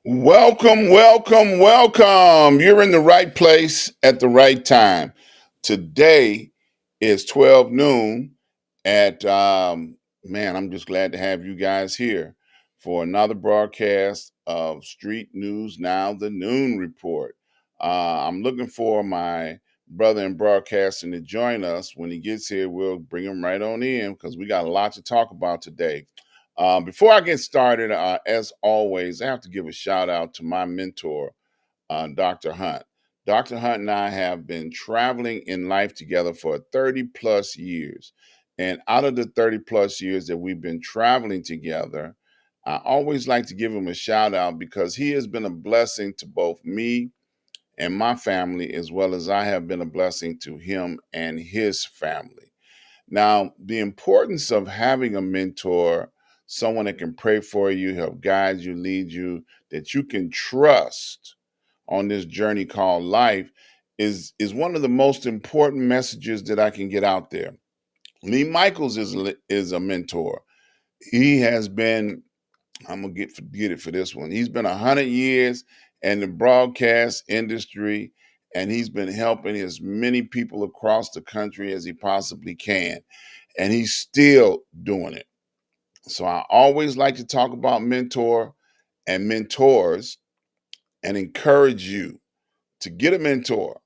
Welcome, welcome, welcome. You're in the right place at the right time. Today is 12 noon at, man, I'm just glad to have you guys here for another broadcast of Street News Now, the Noon Report. I'm looking for my brother in broadcasting to join us. When he gets here, we'll bring him right on in because we got a lot to talk about today. Before I get started, as always, I have to give a shout out to my mentor, Dr. Hunt. Dr. Hunt and I have been traveling in life together for 30 plus years. And out of the 30 plus years that we've been traveling together, I always like to give him a shout out because he has been a blessing to both me and my family, as well as I have been a blessing to him and his family. Now, the importance of having a mentor, someone that can pray for you, help guide you, lead you, that you can trust on this journey called life is one of the most important messages that I can get out there. Lee Michaels is a mentor. He has been, I'm gonna get it for this one. He's been 100 years in the broadcast industry, and he's been helping as many people across the country as he possibly can, and he's still doing it. So I always like to talk about mentor and mentors and encourage you to get a mentor.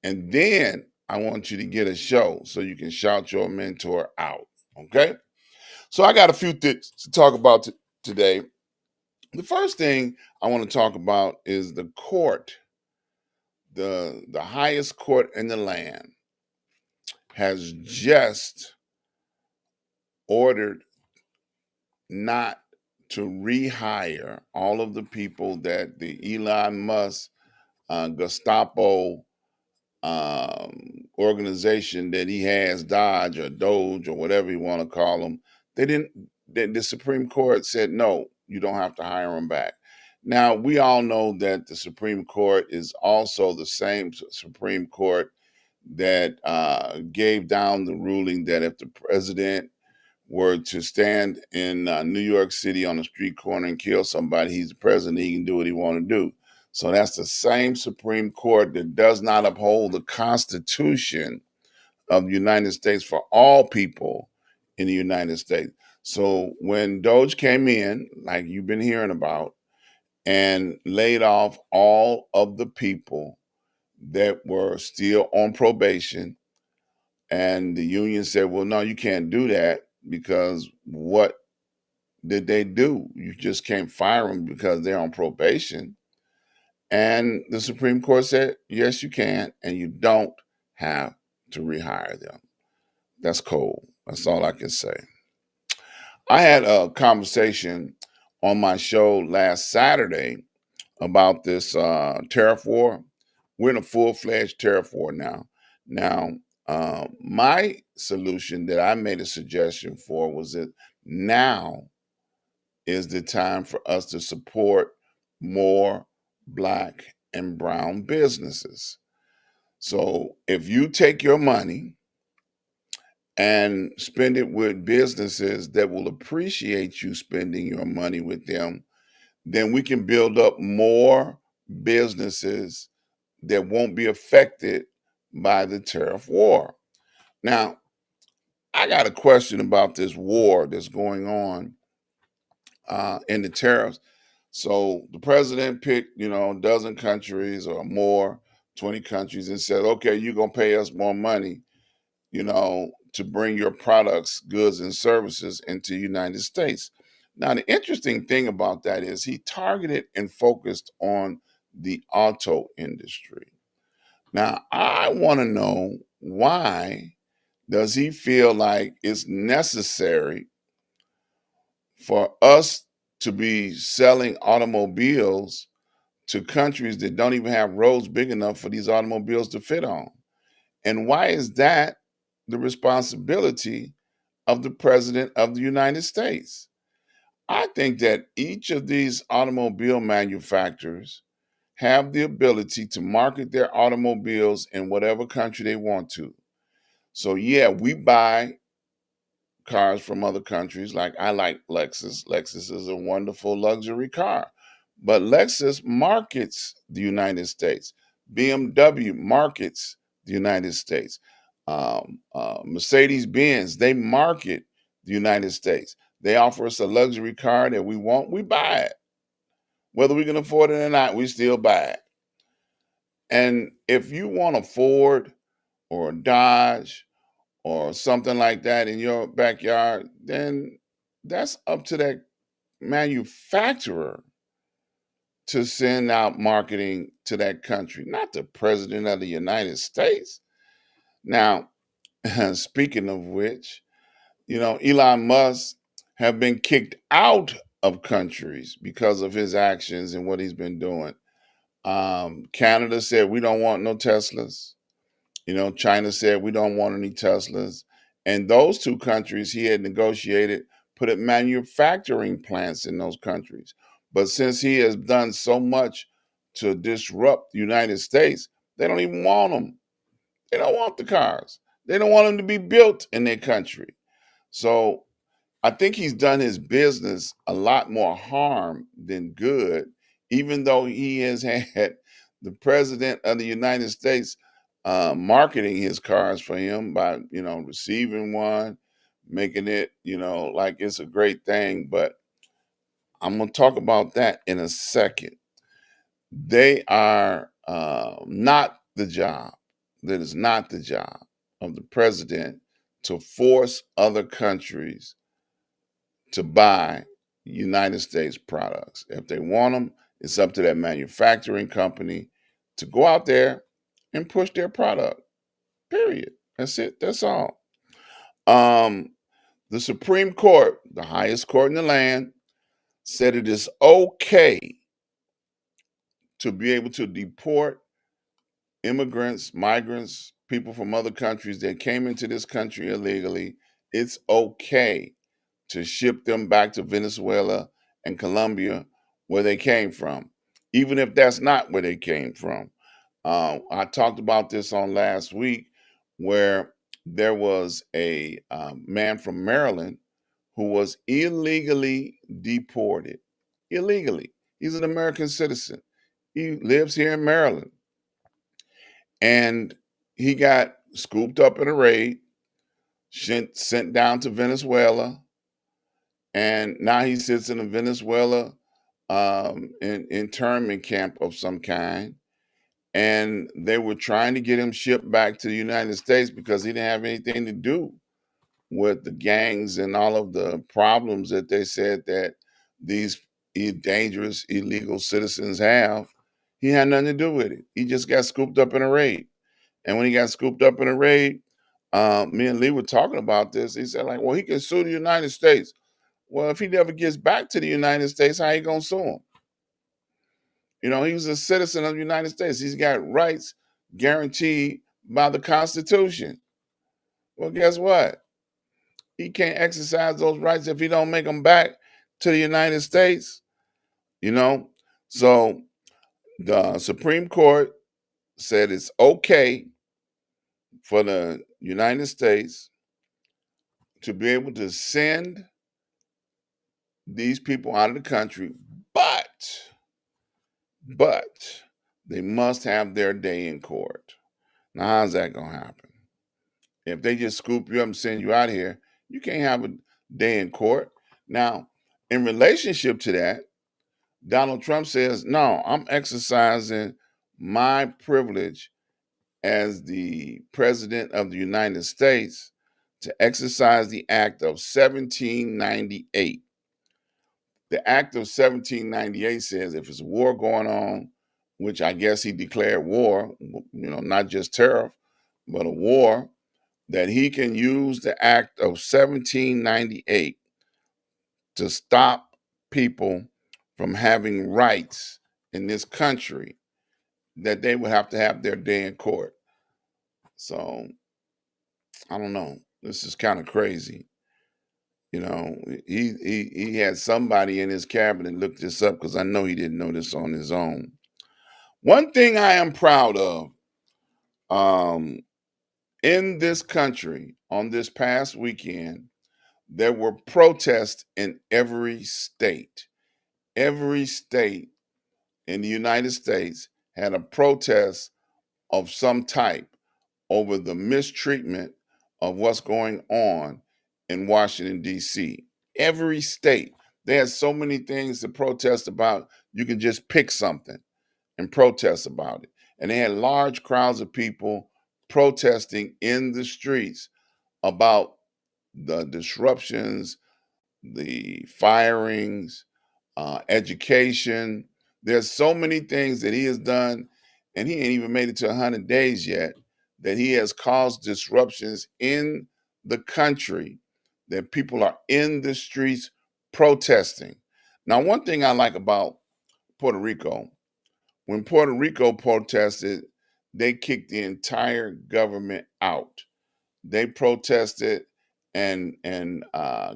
And then I want you to get a show so you can shout your mentor out. Okay. So I got a few things to talk about today. The first thing I want to talk about is the court. The highest court in the land has just ordered not to rehire all of the people that the Elon Musk Gestapo organization that he has, Dodge or Doge or whatever you want to call them. They didn't. The Supreme Court said no, you don't have to hire them back. Now we all know that the Supreme Court is also the same Supreme Court that gave down the ruling that if the president were to stand in New York City on a street corner and kill somebody, he's the president. He can do what he want to do. So that's the same Supreme Court that does not uphold the Constitution of the United States for all people in the United States. So when Doge came in, like you've been hearing about, and laid off all of the people that were still on probation, and the union said, well, no, you can't do that because what did they do? You just can't fire them because they're on probation. And the Supreme Court said, yes, you can, and you don't have to rehire them. That's cold. That's all I can say. I had a conversation on my show last Saturday about this tariff war. We're in a full fledged tariff war now. Now, my solution that I made a suggestion for was that now is the time for us to support more Black and brown businesses. So if you take your money and spend it with businesses that will appreciate you spending your money with them, then we can build up more businesses that won't be affected by the tariff war. Now, I got a question about this war that's going on in the tariffs. So the president picked, a dozen countries or more, 20 countries, and said, okay, you're going to pay us more money, to bring your products, goods, and services into the United States. Now, the interesting thing about that is he targeted and focused on the auto industry. Now, I want to know, why does he feel like it's necessary for us to be selling automobiles to countries that don't even have roads big enough for these automobiles to fit on? And why is that the responsibility of the president of the United States? I think that each of these automobile manufacturers have the ability to market their automobiles in whatever country they want to. So yeah, we buy cars from other countries. Like I like Lexus. Lexus is a wonderful luxury car. But Lexus markets the United States. BMW markets the United States. Mercedes Benz, they market the United States. They offer us a luxury car that we want, we buy it. Whether we can afford it or not, we still buy it. And if you want a Ford or a Dodge or something like that in your backyard, then that's up to that manufacturer to send out marketing to that country, not the president of the United States. Now, speaking of which, Elon Musk have been kicked out of countries because of his actions and what he's been doing. Canada said we don't want no Teslas. China said we don't want any Teslas. And those two countries he had negotiated put manufacturing plants in those countries. But since he has done so much to disrupt the United States, they don't even want them. They don't want the cars. They don't want them to be built in their country. So I think he's done his business a lot more harm than good, even though he has had the president of the United States marketing his cars for him by, receiving one, making it, like it's a great thing. But I'm going to talk about that in a second. They are not the job. That is not the job of the president to force other countries to buy United States products. If they want them, it's up to that manufacturing company to go out there and push their product. Period. That's it. That's all. Um, the Supreme Court, the highest court in the land, said it is okay to be able to deport immigrants, migrants, people from other countries that came into this country illegally. It's okay to ship them back to Venezuela and Colombia where they came from, even if that's not where they came from. I talked about this on last week where there was a man from Maryland who was illegally deported. Illegally. He's an American citizen. He lives here in Maryland. And he got scooped up in a raid, sent down to Venezuela, and now he sits in a Venezuela internment camp of some kind. And they were trying to get him shipped back to the United States because he didn't have anything to do with the gangs and all of the problems that they said that these dangerous illegal citizens have. He had nothing to do with it. He just got scooped up in a raid. And when he got scooped up in a raid, me and Lee were talking about this. He said, like, well, he can sue the United States. Well, if he never gets back to the United States, how you gonna sue him? He was a citizen of the United States. He's got rights guaranteed by the Constitution. Well, guess what? He can't exercise those rights if he don't make them back to the United States. You know, so the Supreme Court said it's okay for the United States to be able to send these people out of the country, but they must have their day in court. Now, how's that gonna happen? If they just scoop you up and send you out here, you can't have a day in court. Now, in relationship to that, Donald Trump says, no, I'm exercising my privilege as the president of the United States to exercise the Act of 1798. The Act of 1798 says if there's a war going on, which I guess he declared war, not just tariff, but a war, that he can use the Act of 1798 to stop people from having rights in this country, that they would have to have their day in court. So I don't know. This is kind of crazy. He had somebody in his cabinet look this up because I know he didn't know this on his own. One thing I am proud of um, in this country on this past weekend, there were protests in every state. Every state in the United States had a protest of some type over the mistreatment of what's going on in Washington, D.C. Every state, there's so many things to protest about. You can just pick something and protest about it. And they had large crowds of people protesting in the streets about the disruptions, the firings, education. There's so many things that he has done, and he ain't even made it to 100 days yet, that he has caused disruptions in the country, that people are in the streets protesting. Now, one thing I like about Puerto Rico, when Puerto Rico protested, they kicked the entire government out. They protested and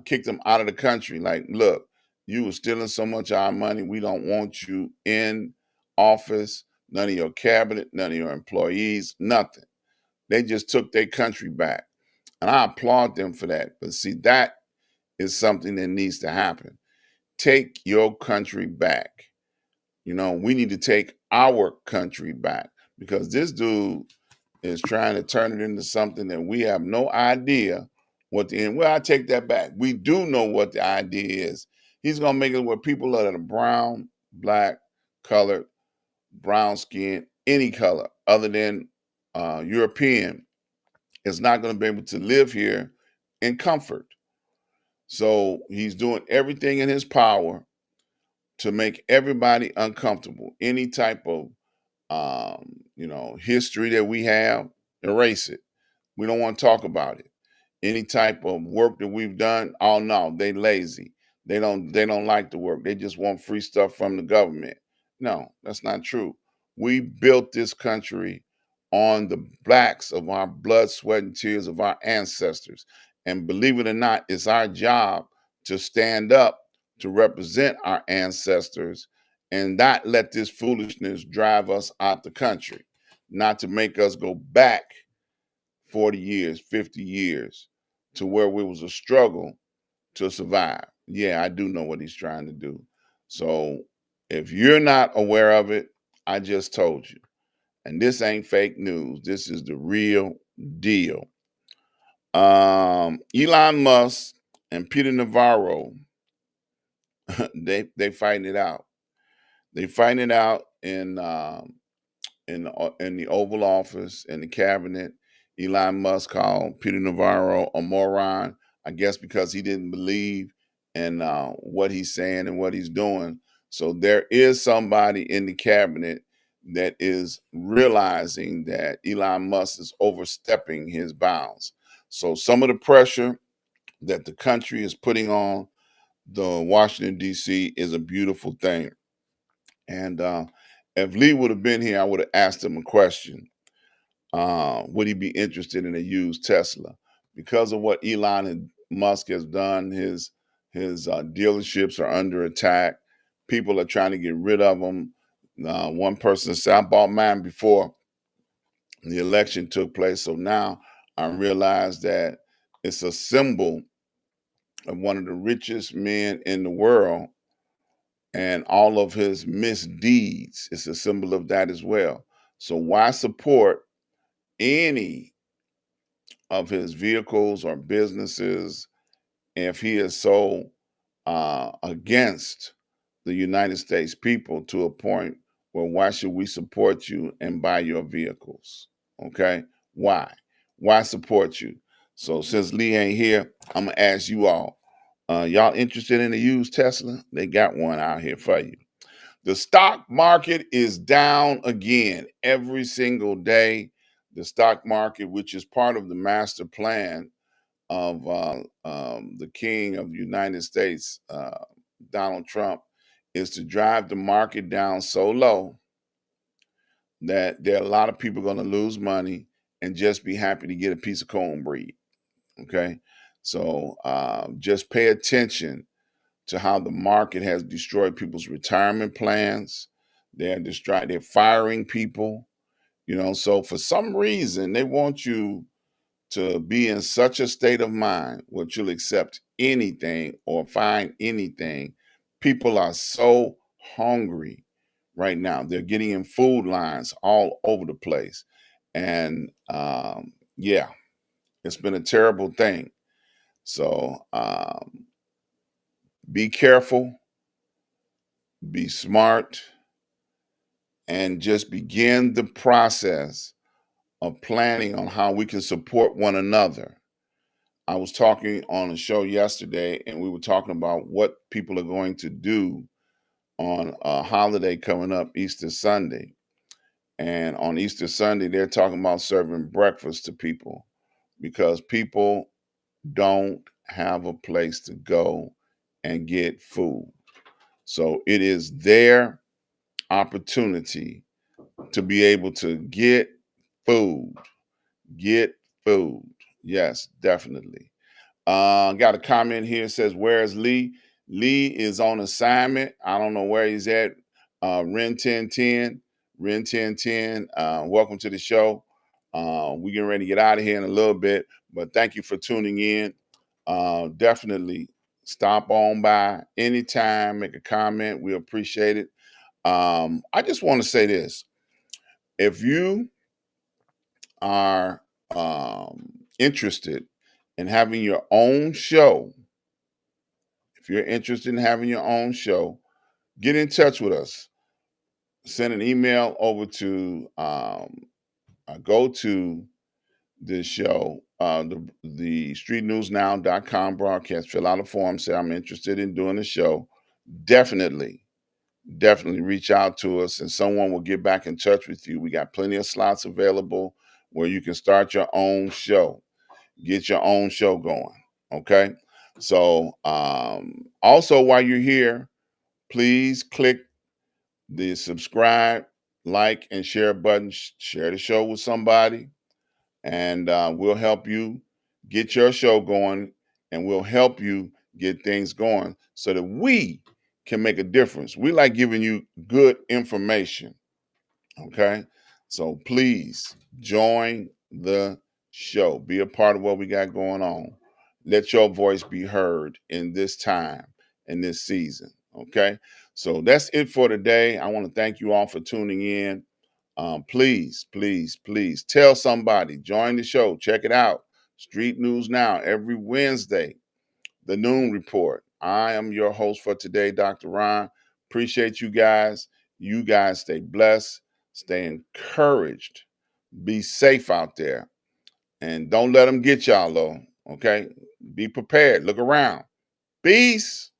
kicked them out of the country. Like, look, you were stealing so much of our money. We don't want you in office. None of your cabinet, none of your employees, nothing. They just took their country back, and I applaud them for that. But see, that is something that needs to happen. Take your country back. You know, we need to take our country back, because this dude is trying to turn it into something that we have no idea what the end. Well, I take that back. We do know what the idea is. He's gonna make it where people that are brown, black, colored, brown skin, any color other than European, is not going to be able to live here in comfort. So he's doing everything in his power to make everybody uncomfortable. Any type of history that we have, erase it. We don't want to talk about it. Any type of work that we've done, oh no, they lazy. They don't like the work. They just want free stuff from the government. No, that's not true. We built this country on the backs of our blood, sweat, and tears of our ancestors. And believe it or not, it's our job to stand up to represent our ancestors and not let this foolishness drive us out the country, not to make us go back 40 years, 50 years to where it was a struggle to survive. Yeah, I do know what he's trying to do. So if you're not aware of it, I just told you. And this ain't fake news. This is the real deal. Elon Musk and Peter Navarro, they fighting it out. They fighting it out in the Oval Office, in the cabinet. Elon Musk called Peter Navarro a moron, I guess because he didn't believe in what he's saying and what he's doing. So there is somebody in the cabinet that is realizing that Elon Musk is overstepping his bounds. So some of the pressure that the country is putting on the Washington D.C. is a beautiful thing. And if Lee would have been here, I would have asked him a question. Would he be interested in a used Tesla? Because of what Musk has done, his dealerships are under attack. People are trying to get rid of them. One person said, "I bought mine before the election took place, so now I realize that it's a symbol of one of the richest men in the world, and all of his misdeeds is a symbol of that as well. So why support any of his vehicles or businesses if he is so against the United States people to a point where why should we support you and buy your vehicles? Okay, why? Why support you? So since Lee ain't here, I'm gonna ask you all. Y'all interested in a used Tesla? They got one out here for you. The stock market is down again every single day. The stock market, which is part of the master plan of the king of the United States, Donald Trump, is to drive the market down so low that there are a lot of people going to lose money and just be happy to get a piece of cornbread. Okay. So just pay attention to how the market has destroyed people's retirement plans. They're firing people, so for some reason they want you to be in such a state of mind where you'll accept anything or find anything. People are so hungry right now. They're getting in food lines all over the place. And yeah, it's been a terrible thing. So be careful, be smart, and just begin the process of planning on how we can support one another. I was talking on a show yesterday, and we were talking about what people are going to do on a holiday coming up, Easter Sunday. And on Easter Sunday, they're talking about serving breakfast to people because people don't have a place to go and get food. So it is their opportunity to be able to get food. Get food. Yes, definitely. Got a comment here. It says, "Where's Lee?" Lee is on assignment. I don't know where he's at. Ren 1010, Ren 1010. Welcome to the show. We're getting ready to get out of here in a little bit, but thank you for tuning in. Definitely stop on by anytime, make a comment. We appreciate it. I just want to say this: if you are interested in having your own show, if you're interested in having your own show, get in touch with us. Send an email over to go to the show, the streetnewsnow.com broadcast. Fill out a form, say I'm interested in doing the show. Definitely, definitely reach out to us and someone will get back in touch with you. We got plenty of slots available where you can start your own show, get your own show going. Okay. So also while you're here, please click the subscribe, like, and share button. Share the show with somebody, and we'll help you get your show going, and we'll help you get things going so that we can make a difference. We like giving you good information. Okay. So please join the show. Be a part of what we got going on. Let your voice be heard in this time, in this season. Okay. So that's it for today. I want to thank you all for tuning in. Please, please, please tell somebody, join the show, check it out. Street News Now every Wednesday, the Noon Report. I am your host for today, Dr. Ron. Appreciate you guys. You guys stay blessed, stay encouraged, be safe out there, and don't let them get y'all, though. Okay? Be prepared. Look around. Peace.